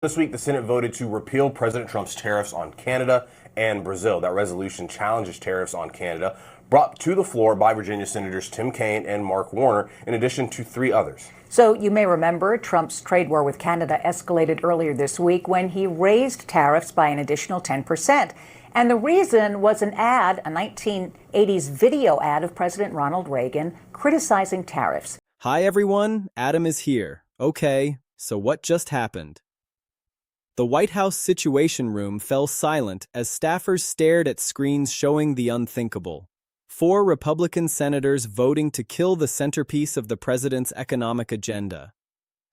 This week, the Senate voted to repeal President Trump's tariffs on Canada and Brazil. That resolution challenges tariffs on Canada, brought to the floor by Virginia Senators Tim Kaine and Mark Warner, in addition to three others. So you may remember Trump's trade war with Canada escalated earlier this week when he raised tariffs by an additional 10%. And the reason was an ad, a 1980s video ad of President Ronald Reagan criticizing tariffs. Hi everyone, Adam is here. Okay, so what just happened? The White House Situation Room fell silent as staffers stared at screens showing the unthinkable. 4 Republican senators voting to kill the centerpiece of the president's economic agenda.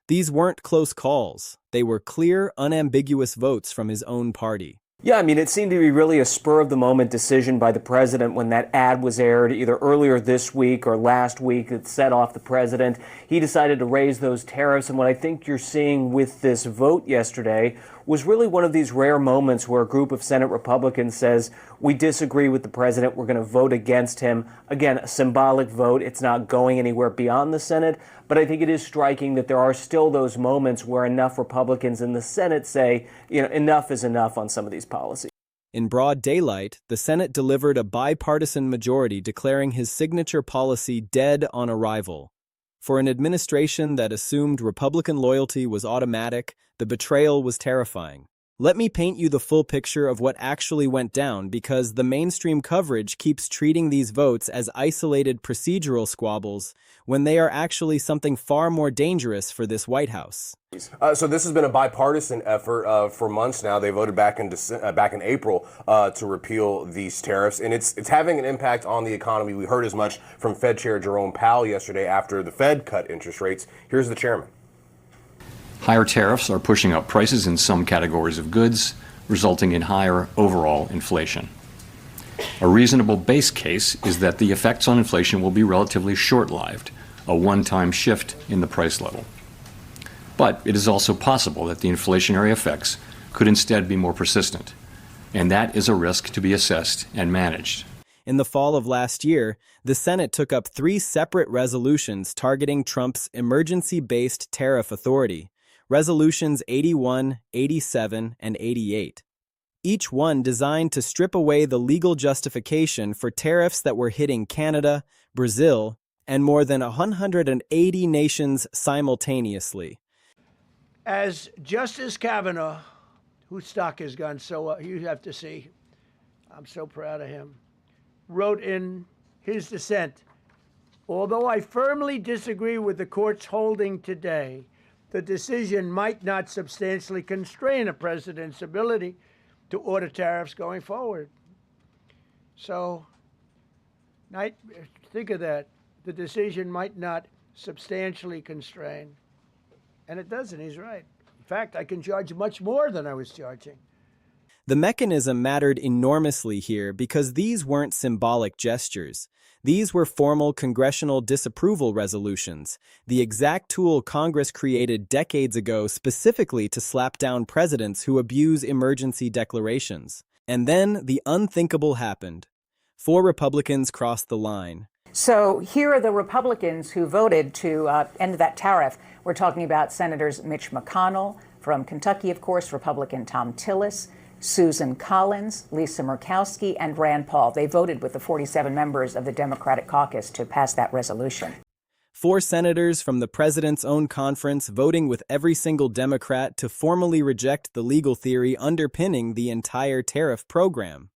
These weren't close calls. They were clear, unambiguous votes from his own party. Yeah, I mean, it seemed to be really a spur-of-the-moment decision by the president when that ad was aired, either earlier this week or last week. It set off the president. He decided to raise those tariffs, and what I think you're seeing with this vote yesterday was really one of these rare moments where a group of Senate Republicans says, we disagree with the president, we're going to vote against him. Again, a symbolic vote. It's not going anywhere beyond the Senate, but I think it is striking that there are still those moments where enough Republicans in the Senate say, enough is enough on some of these policies. In broad daylight, the Senate delivered a bipartisan majority declaring his signature policy dead on arrival. For an administration that assumed Republican loyalty was automatic, the betrayal was terrifying. Let me paint you the full picture of what actually went down, because the mainstream coverage keeps treating these votes as isolated procedural squabbles when they are actually something far more dangerous for this White House. So this has been a bipartisan effort for months now. They voted back in April to repeal these tariffs, and it's having an impact on the economy. We heard as much from Fed Chair Jerome Powell yesterday after the Fed cut interest rates. Here's the chairman. Higher tariffs are pushing up prices in some categories of goods, resulting in higher overall inflation. A reasonable base case is that the effects on inflation will be relatively short-lived, a one-time shift in the price level. But it is also possible that the inflationary effects could instead be more persistent, and that is a risk to be assessed and managed. In the fall of last year, the Senate took up 3 separate resolutions targeting Trump's emergency-based tariff authority. Resolutions 81, 87, and 88. Each one designed to strip away the legal justification for tariffs that were hitting Canada, Brazil, and more than 180 nations simultaneously. As Justice Kavanaugh, whose stock has gone so well, you have to see, I'm so proud of him, wrote in his dissent, although I firmly disagree with the court's holding today, the decision might not substantially constrain a president's ability to order tariffs going forward. So, think of that. The decision might not substantially constrain. And it doesn't, he's right. In fact, I can charge much more than I was charging. The mechanism mattered enormously here because these weren't symbolic gestures. These were formal congressional disapproval resolutions, the exact tool Congress created decades ago specifically to slap down presidents who abuse emergency declarations. And then the unthinkable happened. 4 Republicans crossed the line. So here are the Republicans who voted to end that tariff. We're talking about Senators Mitch McConnell, from Kentucky, of course, Republican Tom Tillis, Susan Collins, Lisa Murkowski, and Rand Paul. They voted with the 47 members of the Democratic caucus to pass that resolution. 4 senators from the president's own conference voting with every single Democrat to formally reject the legal theory underpinning the entire tariff program.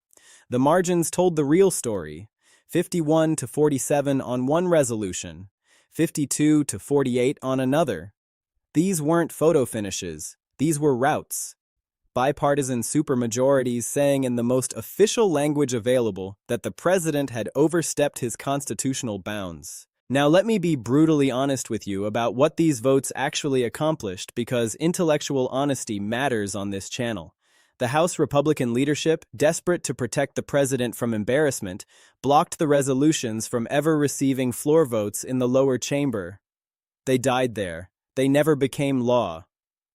The margins told the real story. 51 to 47 on one resolution, 52 to 48 on another. These weren't photo finishes. These were routes. Bipartisan supermajorities saying in the most official language available that the president had overstepped his constitutional bounds. Now let me be brutally honest with you about what these votes actually accomplished, because intellectual honesty matters on this channel. The House Republican leadership, desperate to protect the president from embarrassment, blocked the resolutions from ever receiving floor votes in the lower chamber. They died there. They never became law.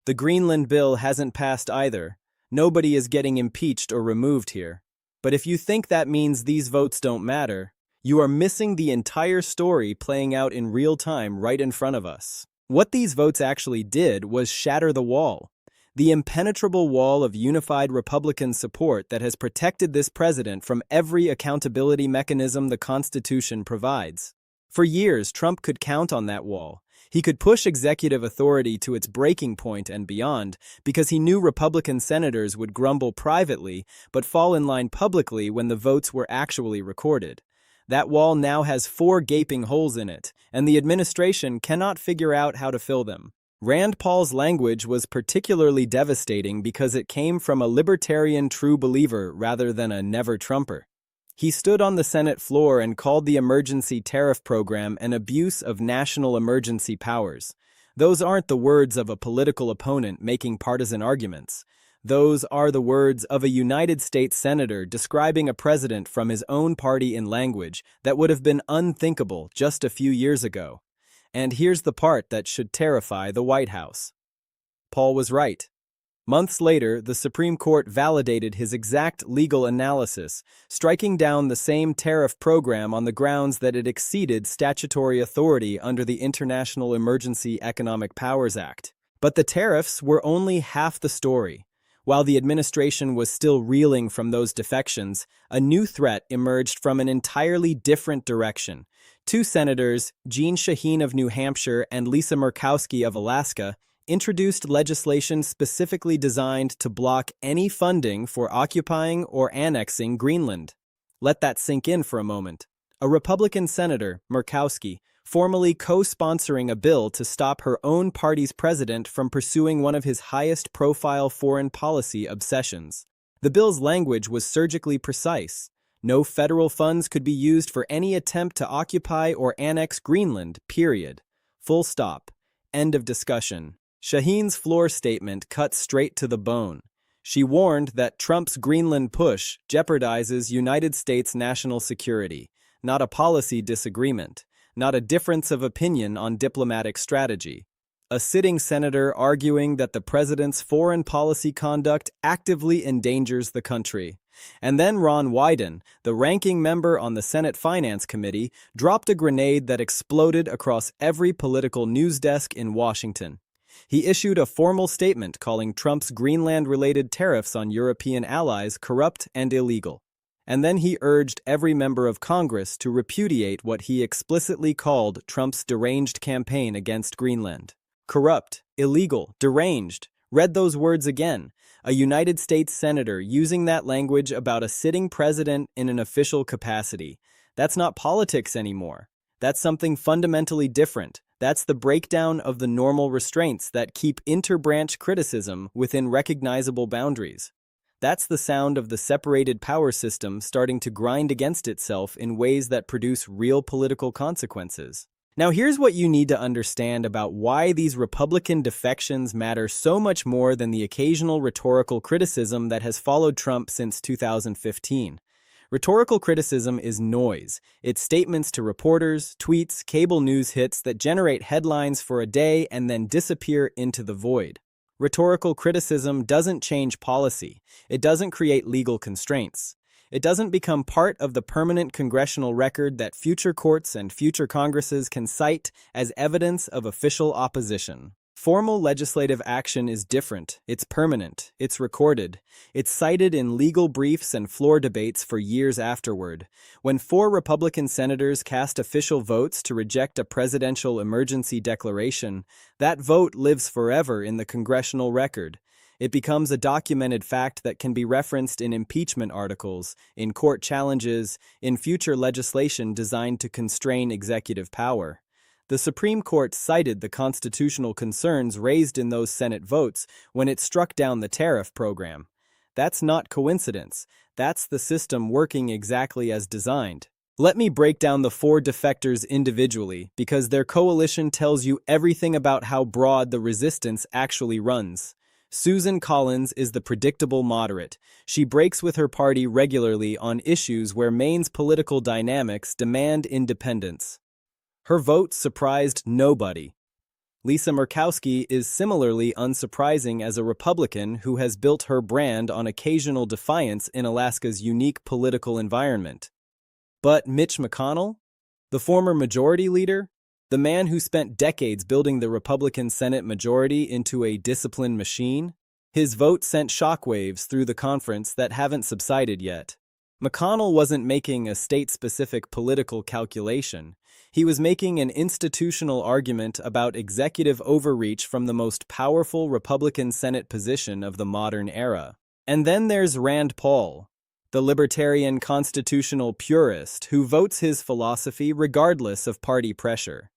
The Greenland bill hasn't passed either. Nobody is getting impeached or removed here. But if you think that means these votes don't matter, you are missing the entire story playing out in real time right in front of us. What these votes actually did was shatter the wall. the impenetrable wall of unified Republican support that has protected this president from every accountability mechanism the Constitution provides. For years, Trump could count on that wall. He could push executive authority to its breaking point and beyond because he knew Republican senators would grumble privately but fall in line publicly when the votes were actually recorded. That wall now has 4 gaping holes in it, and the administration cannot figure out how to fill them. Rand Paul's language was particularly devastating because it came from a libertarian true believer rather than a never-Trumper. He stood on the Senate floor and called the emergency tariff program an abuse of national emergency powers. Those aren't the words of a political opponent making partisan arguments. Those are the words of a United States senator describing a president from his own party in language that would have been unthinkable just a few years ago. And here's the part that should terrify the White House. Paul was right. Months later, the Supreme Court validated his exact legal analysis, striking down the same tariff program on the grounds that it exceeded statutory authority under the International Emergency Economic Powers Act. But the tariffs were only half the story. While the administration was still reeling from those defections, a new threat emerged from an entirely different direction. 2 senators, Jeanne Shaheen of New Hampshire and Lisa Murkowski of Alaska, introduced legislation specifically designed to block any funding for occupying or annexing Greenland. Let that sink in for a moment. A Republican senator, Murkowski, formally co-sponsoring a bill to stop her own party's president from pursuing one of his highest-profile foreign policy obsessions. The bill's language was surgically precise. No federal funds could be used for any attempt to occupy or annex Greenland, period. Full stop. End of discussion. Shaheen's floor statement cut straight to the bone. She warned that Trump's Greenland push jeopardizes United States national security, not a policy disagreement, not a difference of opinion on diplomatic strategy. A sitting senator arguing that the president's foreign policy conduct actively endangers the country. And then Ron Wyden, the ranking member on the Senate Finance Committee, dropped a grenade that exploded across every political news desk in Washington. He issued a formal statement calling Trump's Greenland-related tariffs on European allies corrupt and illegal. And then he urged every member of Congress to repudiate what he explicitly called Trump's deranged campaign against Greenland. Corrupt, illegal, deranged. Read those words again. A United States senator using that language about a sitting president in an official capacity. That's not politics anymore. That's something fundamentally different. That's the breakdown of the normal restraints that keep interbranch criticism within recognizable boundaries. That's the sound of the separated power system starting to grind against itself in ways that produce real political consequences. Now here's what you need to understand about why these Republican defections matter so much more than the occasional rhetorical criticism that has followed Trump since 2015. Rhetorical criticism is noise. It's statements to reporters, tweets, cable news hits that generate headlines for a day and then disappear into the void. Rhetorical criticism doesn't change policy. It doesn't create legal constraints. It doesn't become part of the permanent congressional record that future courts and future Congresses can cite as evidence of official opposition. Formal legislative action is different. It's permanent. It's recorded. It's cited in legal briefs and floor debates for years afterward. When 4 Republican senators cast official votes to reject a presidential emergency declaration, that vote lives forever in the congressional record. It becomes a documented fact that can be referenced in impeachment articles, in court challenges, in future legislation designed to constrain executive power. The Supreme Court cited the constitutional concerns raised in those Senate votes when it struck down the tariff program. That's not coincidence. That's the system working exactly as designed. Let me break down the 4 defectors individually, because their coalition tells you everything about how broad the resistance actually runs. Susan Collins is the predictable moderate. She breaks with her party regularly on issues where Maine's political dynamics demand independence. Her vote surprised nobody. Lisa Murkowski is similarly unsurprising as a Republican who has built her brand on occasional defiance in Alaska's unique political environment. But Mitch McConnell, the former majority leader, the man who spent decades building the Republican Senate majority into a disciplined machine, His vote sent shockwaves through the conference that haven't subsided yet. McConnell wasn't making a state-specific political calculation. He was making an institutional argument about executive overreach from the most powerful Republican Senate position of the modern era. And then there's Rand Paul, the libertarian constitutional purist who votes his philosophy regardless of party pressure.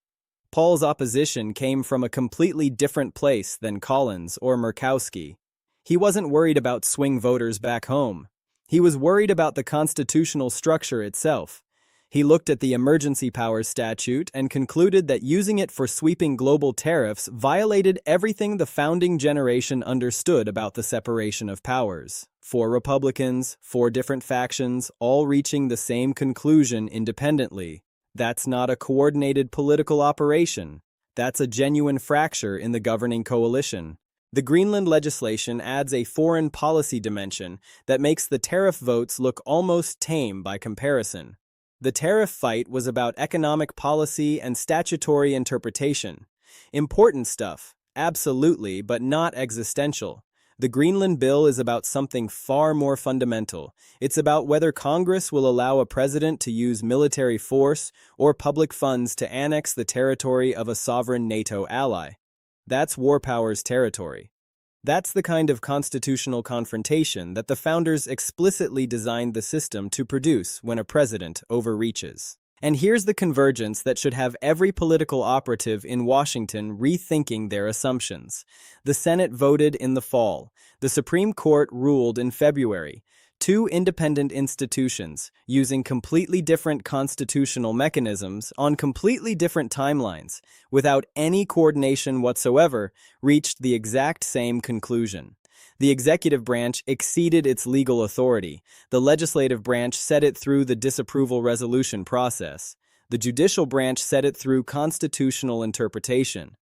Paul's opposition came from a completely different place than Collins or Murkowski. He wasn't worried about swing voters back home. He was worried about the constitutional structure itself. He looked at the emergency powers statute and concluded that using it for sweeping global tariffs violated everything the founding generation understood about the separation of powers. 4 Republicans, 4 different factions, all reaching the same conclusion independently. That's not a coordinated political operation. That's a genuine fracture in the governing coalition. The Greenland legislation adds a foreign policy dimension that makes the tariff votes look almost tame by comparison. The tariff fight was about economic policy and statutory interpretation. Important stuff, absolutely, but not existential. The Greenland bill is about something far more fundamental. It's about whether Congress will allow a president to use military force or public funds to annex the territory of a sovereign NATO ally. That's war powers territory. That's the kind of constitutional confrontation that the founders explicitly designed the system to produce when a president overreaches. And here's the convergence that should have every political operative in Washington rethinking their assumptions. The Senate voted in the fall. The Supreme Court ruled in February. 2 independent institutions, using completely different constitutional mechanisms on completely different timelines, without any coordination whatsoever, reached the exact same conclusion. The executive branch exceeded its legal authority. The legislative branch set it through the disapproval resolution process. The judicial branch set it through constitutional interpretation.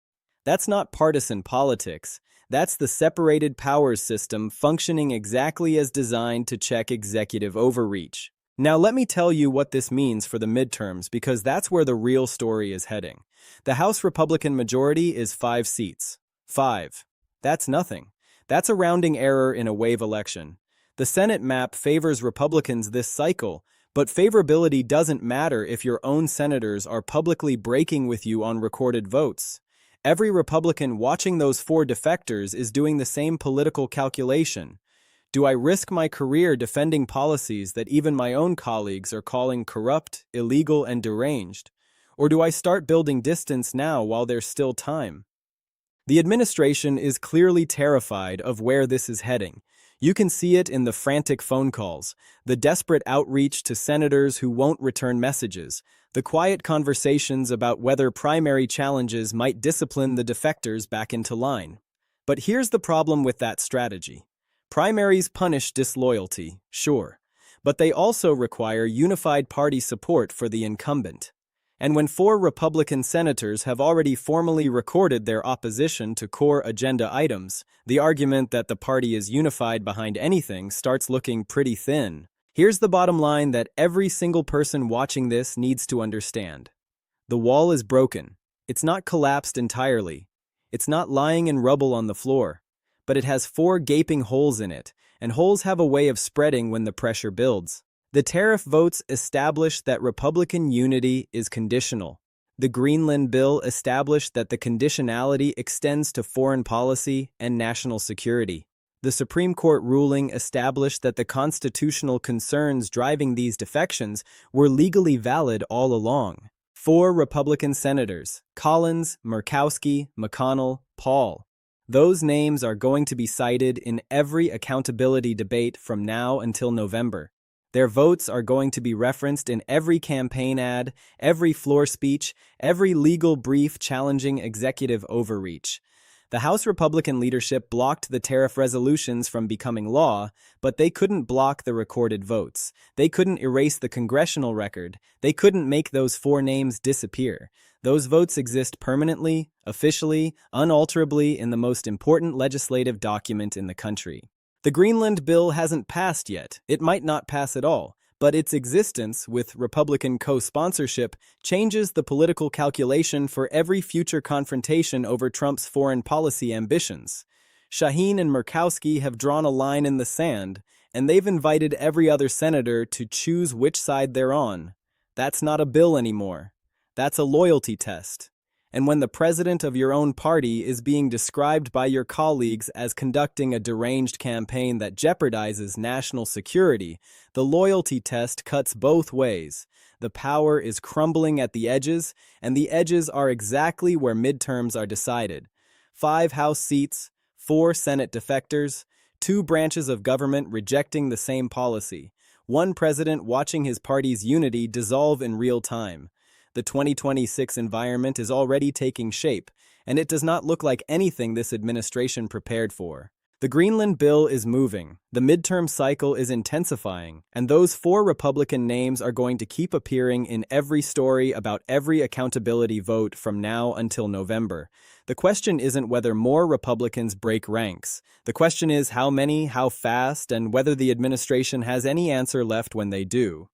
That's not partisan politics. That's the separated powers system functioning exactly as designed to check executive overreach. Now let me tell you what this means for the midterms, because that's where the real story is heading. The House Republican majority is 5 seats. 5. That's nothing. That's a rounding error in a wave election. The Senate map favors Republicans this cycle, but favorability doesn't matter if your own senators are publicly breaking with you on recorded votes. Every Republican watching those 4 defectors is doing the same political calculation. Do I risk my career defending policies that even my own colleagues are calling corrupt, illegal, and deranged? Or do I start building distance now while there's still time? The administration is clearly terrified of where this is heading. You can see it in the frantic phone calls, the desperate outreach to senators who won't return messages, the quiet conversations about whether primary challenges might discipline the defectors back into line. But here's the problem with that strategy. Primaries punish disloyalty, sure, but they also require unified party support for the incumbent. And when 4 Republican senators have already formally recorded their opposition to core agenda items, the argument that the party is unified behind anything starts looking pretty thin. Here's the bottom line that every single person watching this needs to understand. The wall is broken. It's not collapsed entirely. It's not lying in rubble on the floor. But it has 4 gaping holes in it, and holes have a way of spreading when the pressure builds. The tariff votes established that Republican unity is conditional. The Greenland bill established that the conditionality extends to foreign policy and national security. The Supreme Court ruling established that the constitutional concerns driving these defections were legally valid all along. 4 Republican senators, Collins, Murkowski, McConnell, Paul. Those names are going to be cited in every accountability debate from now until November. Their votes are going to be referenced in every campaign ad, every floor speech, every legal brief challenging executive overreach. The House Republican leadership blocked the tariff resolutions from becoming law, but they couldn't block the recorded votes. They couldn't erase the congressional record. They couldn't make those 4 names disappear. Those votes exist permanently, officially, unalterably in the most important legislative document in the country. The Greenland bill hasn't passed yet. It might not pass at all, but its existence, with Republican co-sponsorship, changes the political calculation for every future confrontation over Trump's foreign policy ambitions. Shaheen and Murkowski have drawn a line in the sand, and they've invited every other senator to choose which side they're on. That's not a bill anymore. That's a loyalty test. And when the president of your own party is being described by your colleagues as conducting a deranged campaign that jeopardizes national security, the loyalty test cuts both ways. The power is crumbling at the edges, and the edges are exactly where midterms are decided. 5 House seats, 4 Senate defectors, 2 branches of government rejecting the same policy, 1 president watching his party's unity dissolve in real time. The 2026 environment is already taking shape, and it does not look like anything this administration prepared for. The Greenland bill is moving, the midterm cycle is intensifying, and those 4 Republican names are going to keep appearing in every story about every accountability vote from now until November. The question isn't whether more Republicans break ranks. The question is how many, how fast, and whether the administration has any answer left when they do.